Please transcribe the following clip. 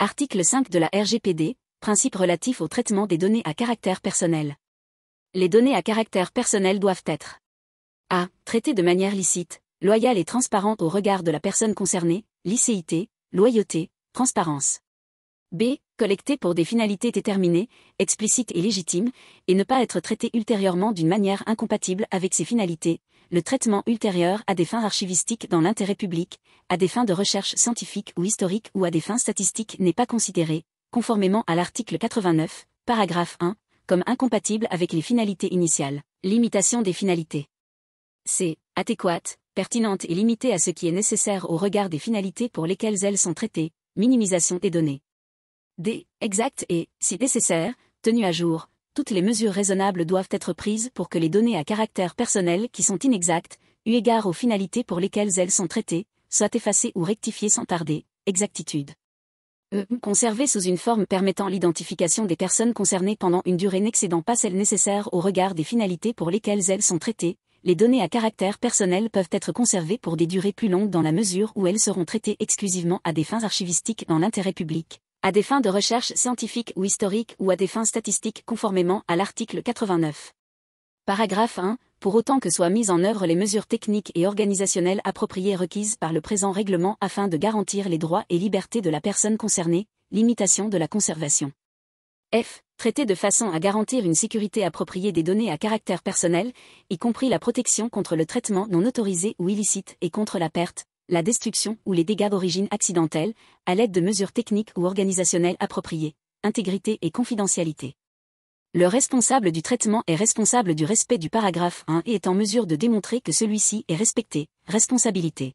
Article 5 de la RGPD, principe relatif au traitement des données à caractère personnel. Les données à caractère personnel doivent être a. Traitées de manière licite, loyale et transparente au regard de la personne concernée, licéité, loyauté, transparence. B. Collectées pour des finalités déterminées, explicites et légitimes, et ne pas être traitées ultérieurement d'une manière incompatible avec ces finalités. Le traitement ultérieur à des fins archivistiques dans l'intérêt public, à des fins de recherche scientifique ou historique ou à des fins statistiques n'est pas considéré, conformément à l'article 89, paragraphe 1, comme incompatible avec les finalités initiales. Limitation des finalités. C. Adéquate, pertinente et limitée à ce qui est nécessaire au regard des finalités pour lesquelles elles sont traitées, minimisation des données. D. Exact et, si nécessaire, tenue à jour. Toutes les mesures raisonnables doivent être prises pour que les données à caractère personnel qui sont inexactes, eu égard aux finalités pour lesquelles elles sont traitées, soient effacées ou rectifiées sans tarder. Exactitude. E. Conservées sous une forme permettant l'identification des personnes concernées pendant une durée n'excédant pas celle nécessaire au regard des finalités pour lesquelles elles sont traitées. Les données à caractère personnel peuvent être conservées pour des durées plus longues dans la mesure où elles seront traitées exclusivement à des fins archivistiques dans l'intérêt public, à des fins de recherche scientifique ou historique ou à des fins statistiques conformément à l'article 89. Paragraphe 1. Pour autant que soient mises en œuvre les mesures techniques et organisationnelles appropriées requises par le présent règlement afin de garantir les droits et libertés de la personne concernée, limitation de la conservation. F. Traiter de façon à garantir une sécurité appropriée des données à caractère personnel, y compris la protection contre le traitement non autorisé ou illicite et contre la perte, la destruction ou les dégâts d'origine accidentelle, à l'aide de mesures techniques ou organisationnelles appropriées, intégrité et confidentialité. Le responsable du traitement est responsable du respect du paragraphe 1 et est en mesure de démontrer que celui-ci est respecté, responsabilité.